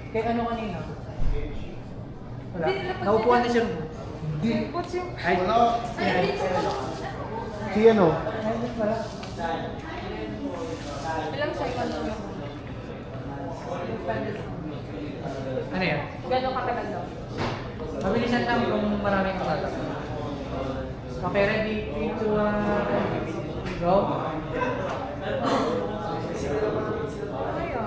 Kaya ano kanina? Wala. Naupuan na siya. Hindi. Ay, Wala. Ay, hindi ko. Si ano? Ilang second lang. ano yan? Gano'ng katagal daw? Mabilisan lang kung maraming kasatak. Okay, ready? 3, 2, 1, go. Kaya.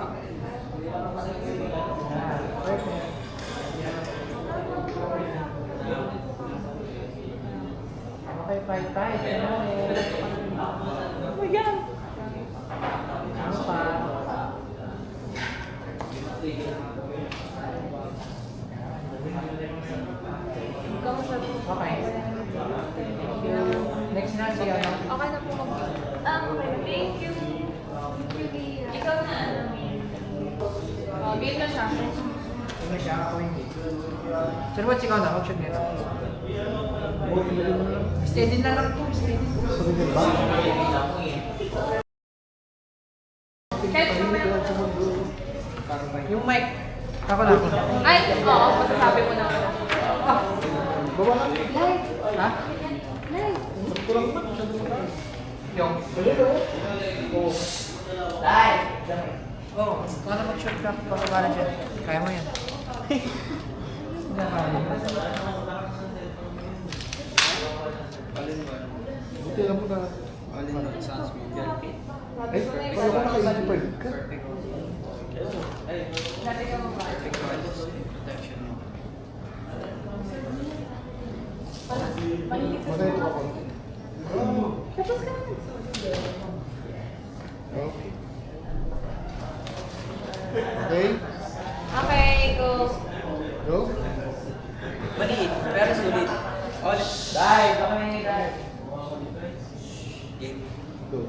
Okay, 5, 5. Oh, yan. Ano pa? Kamusta po? Okay. Next na si ano? Okay na po mag- okay. Thank you. Ikaw na ano? Game na siya. Ano siya? Ako hindi. Sir, what's ikaw na? Huwag nito. Steady na lang po. Steady. Sabi ba? Kahit mamaya. Yung mic. Ako na ako. Ay, oo. Masasabi mo na pala. Bawa lang. Live. Ha? Live. Kurang naman. Masyado mo tayo. Yung. Oo. Live. Oo. Paano mag-shot ka? Pakabala dyan. Kaya mo yan. Hindi na kaya. Buti alam mo na. All-in-one sunscreen gel. Ay, paano ko naka-super ka? Dati ka mo ba? Perfect quality protection mo. Magay ko ako. Tapos ka na. Okay. Okay. Okay, go. Go. Maliit, pero sulit. All Live. Baka may live. Game. Go.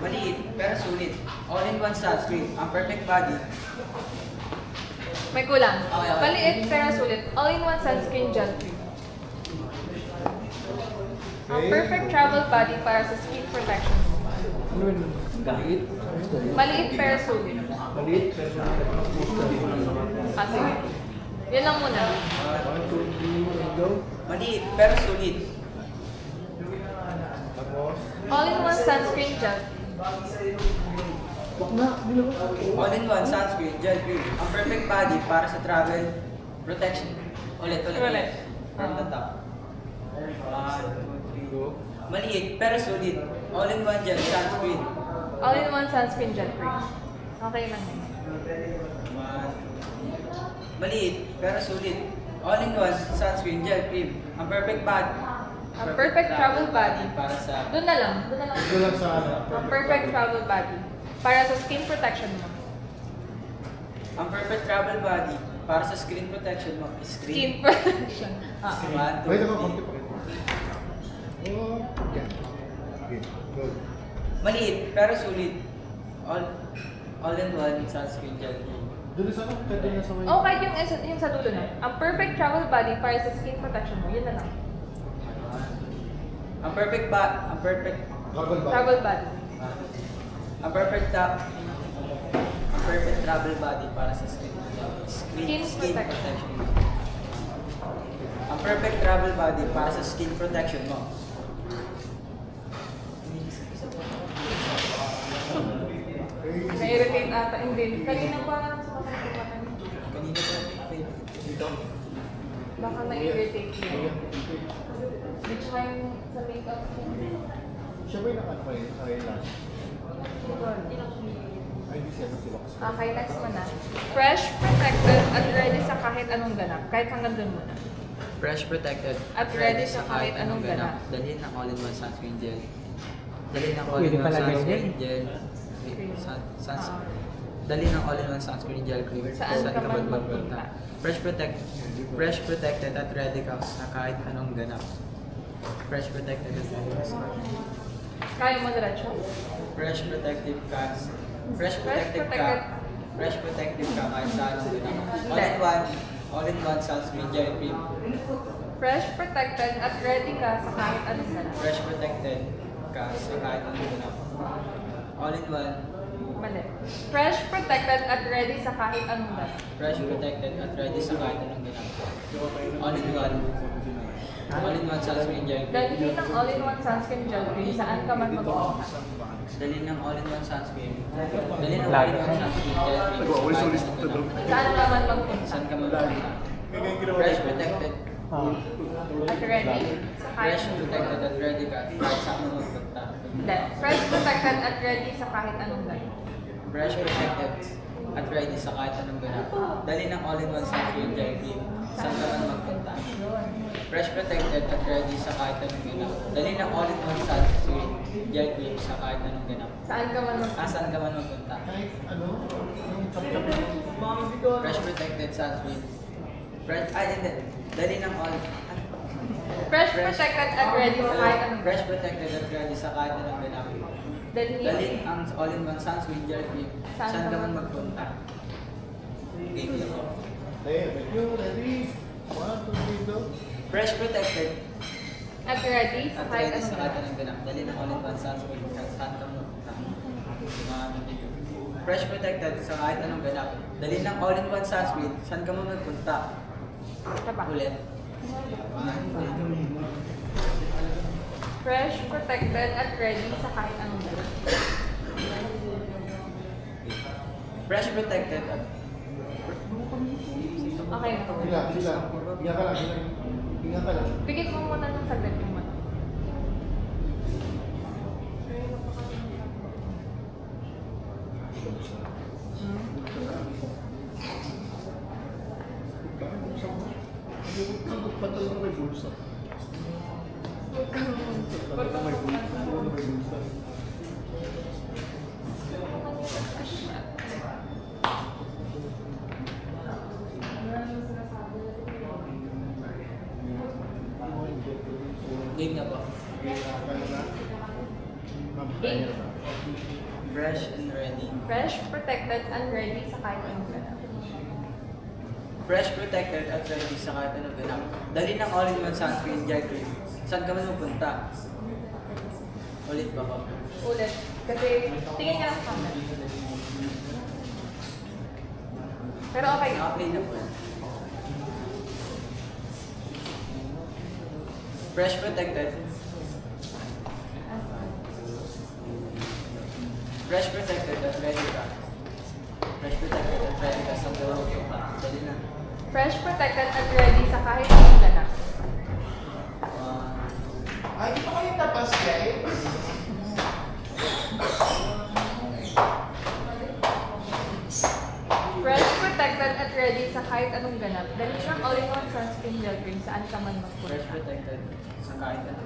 Maliit, pero sulit. All-in-one sunscreen. Ang perfect body. May kulang. Okay, okay. Maliit pero sulit. All-in-one sunscreen gel cream. Ang perfect travel body para sa skin protection mo. Ano yun? Maliit? Maliit pero sulit. Maliit? Pero Ah, sige. Yun lang muna. 1, 2, 3, go. Maliit, pero sulit. Tapos? All-in-one sunscreen gel. Wag na. Bilang. All-in-one sunscreen gel cream. Ang perfect body para sa travel protection. Ulit. Ulit. From the top. 1, 2, 3. Go. Maliit, pero sulit. All-in-one gel sunscreen. All-in-one sunscreen gel cream. Okay lang yun. Maliit, pero sulit. All-in-one sunscreen gel cream. Ang perfect body. Ang perfect travel body. Para sa Doon na lang. Doon na lang. Ito lang sa ano. Ang perfect travel body. Para sa skin protection mo. ang perfect travel body para sa screen protection mo. Skin protection. Ah. 1, 2, Wait, ako, konti 3. pa rin. Oh, yan. Okay, go. Maliit, pero sulit. All-in-one sunscreen gel. Doon sa ano? Pwede na sa may... Oh, kahit yung sa dulo na. Ang perfect travel body para sa skin protection mo. Yun na lang. Ang perfect Travel ba? Travel body. ang perfect travel body para sa skin Skin protection mo. Ang perfect travel body para sa skin protection mo. Na-irritate ata. Hindi. Kanina pa lang sumasakit yung mata niya. Kanina pa dito. Baka na-irritate niya. Di siya yung sa makeup niya. Siya ba yung naka-ano sa eyelash? Ay, di siya si Wax. Okay, next mo na. Fresh, protected, at ready sa kahit anong ganap. Kahit hanggang dun muna. Fresh protected. At ready sa kahit anong ganap. Dalhin ng all-in-one sunscreen gel. Dalhin ng Pwede all-in-one pala sunscreen ganyan. gel. Dalhin ng all-in-one sunscreen gel cream. Saan ka man magpunta. Fresh protected at ready ka sa kahit anong ganap. Fresh protected at ready ka sa Kaya mo diretso? Fresh protective ka. Fresh protective ka. protected. Fresh protective ka kahit sa anong ganap. Hindi. All-in-one sunscreen gel cream. Fresh, protected, at ready ka sa kahit anong ganap. Fresh protected ka sa kahit anong ganap. All-in-one Mali. Fresh, protected, at ready sa kahit anong ganap. Fresh, protected, at ready sa kahit anong ganap. All-in-one. All-in-one sunscreen gel cream. Dalhin ng all-in-one sunscreen gel cream saan ka man magpupunta. Dali ng all-in-one sunscreen. Dali ng all-in-one sunscreen gel cream. Saan ka man magpunta. Saan ka magpunta? Fresh, protected. At ready sa kahit Fresh, protected, at ready ka kahit saan mo magpunta. Hindi. Fresh, protected, at ready sa kahit anong ganap. Fresh, protected, at ready sa kahit anong ganap. Dali ng all-in-one sunscreen gel cream. Saan ka man magpunta? Fresh, protected, at ready sa kahit anong ganap. Dali ng all-in-one sunscreen gel cream sa kahit anong ganap. Saan ka man magpunta. Saan ka man magpunta? Fresh, protected, sunscreen. Fresh, hindi. Dali ng all... Fresh, protected, at ready sa kahit anong Fresh, protected, at ready sa kahit anong ganap. Dalhin. Dali ang all-in-one sunscreen gel cream. Saan ka man magpunta? Game lang. Fresh, protected, At ready sa at kahit ready anong sa kahit ganap. anong ganap. Dali ng all-in-one sunscreen. Saan ka man magpunta? Mga video. Fresh, protected, sa kahit anong ganap. Dali ng all-in-one sunscreen. Saan ka man magpunta? Ito pa. Ulit. Fresh, protected, at ready sa kahit anong ganap. Fresh, protected, at... Okay na. Pigit mo muna ng saglit yung mata. Game na ba? Fresh and ready. Fresh, protected, and ready sa kahit anong ganap. Fresh, protected, at ready sa kahit anong ganap. Dali ng all-in-one sunscreen gel cream. Saan ka man magpunta? Ulit ba ko? Ulit. Kasi tingin ka lang sa camera. Pero okay. Naka-play na po. Fresh, protected. Fresh, protected, at ready ka. Fresh, protected, at ready ka. Saan ka man magpunta? Dali na. Fresh, protected, at ready sa kahit anong ganap. Ay, di pa kayo tapas, guys? Fresh, protected, at ready sa kahit anong ganap. Dali ng all-in-one sunscreen gel cream saan ka man magpunta. Fresh, protected, sa kahit anong